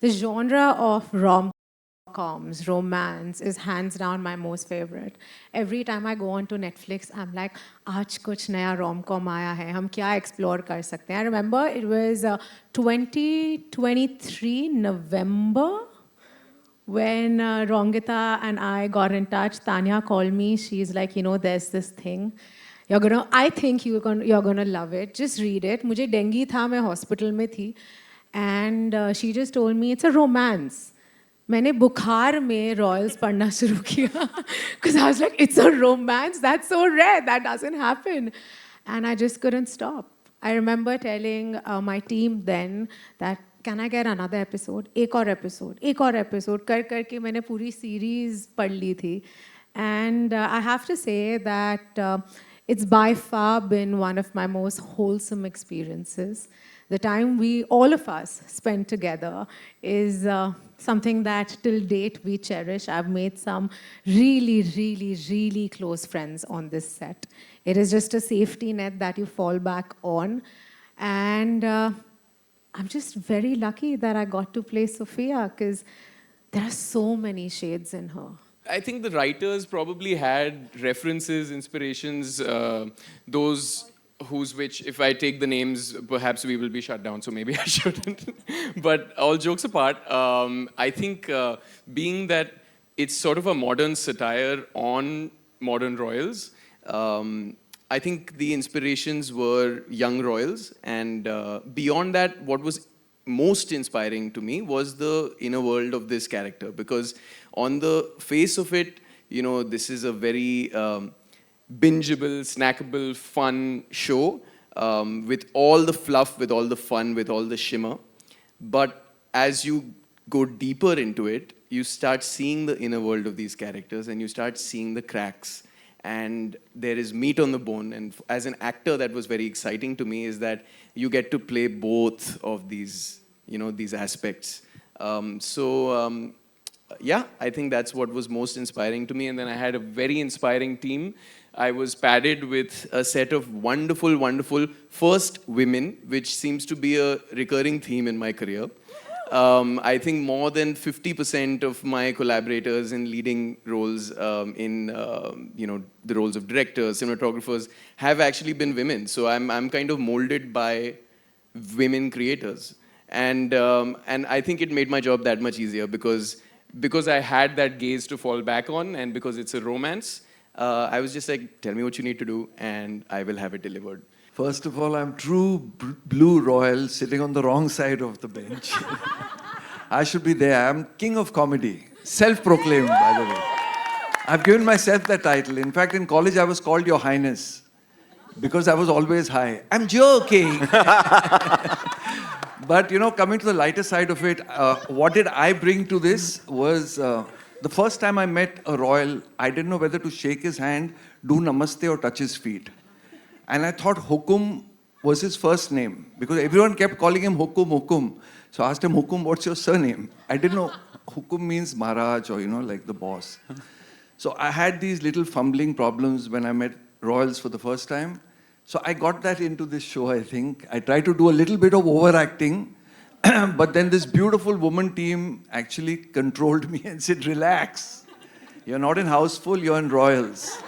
The genre of rom-coms, romance, is hands down my most favorite. Every time I go onto Netflix, I'm like, आज कुछ नया rom-com आया है, हम क्या explore कर सकते हैं? I remember it was 2023 November when Rongita and I got in touch. Tanya called me. She's like, you know, there's this thing. I think you're gonna love it. Just read it. मुझे dengue था, मैं hospital में थी. And she just told me it's a romance. मैंने बुखार में Royals पढ़ना शुरू किया. Because I was like, it's a romance? That's so rare. That doesn't happen. And I just couldn't stop. I remember telling my team then that, can I get another episode? एक और episode, एक और episode. कर करके मैंने पूरी series पढ़ ली थी. And I have to say that it's by far been one of my most wholesome experiences. The time all of us, spent together is something that till date we cherish. I've made some really, really, really close friends on this set. It is just a safety net that you fall back on. And I'm just very lucky that I got to play Sophia because there are so many shades in her. I think the writers probably had references, inspirations, those which, if I take the names, perhaps we will be shut down, so maybe I shouldn't. But all jokes apart, I think being that it's sort of a modern satire on modern royals, I think the inspirations were young royals. And beyond that, what was most inspiring to me was the inner world of this character. Because on the face of it, you know, this is a very bingeable, snackable, fun show with all the fluff, with all the fun, with all the shimmer. But as you go deeper into it, you start seeing the inner world of these characters and you start seeing the cracks. And there is meat on the bone. And as an actor, that was very exciting to me, is that you get to play both of these, you know, these aspects. Yeah, I think that's what was most inspiring to me. And then I had a very inspiring team. I was padded with a set of wonderful, wonderful first women, which seems to be a recurring theme in my career. I think more than 50% of my collaborators in leading roles in you know, the roles of directors, cinematographers, have actually been women. So I'm kind of molded by women creators. And I think it made my job that much easier because I had that gaze to fall back on, and because it's a romance, I was just like, tell me what you need to do and I will have it delivered. First of all, I'm true blue royal sitting on the wrong side of the bench. I should be there. I'm king of comedy. Self-proclaimed, by the way. I've given myself that title. In fact, in college, I was called Your Highness because I was always high. I'm joking. But, you know, coming to the lighter side of it, what did I bring to this was the first time I met a royal, I didn't know whether to shake his hand, do namaste or touch his feet. And I thought Hukum was his first name because everyone kept calling him Hukum, Hukum. So I asked him, Hukum, what's your surname? I didn't know Hukum means Maharaj or, you know, like the boss. So I had these little fumbling problems when I met royals for the first time. So I got that into this show, I think. I tried to do a little bit of overacting, but then this beautiful woman team actually controlled me and said, relax. You're not in Houseful, you're in Royals.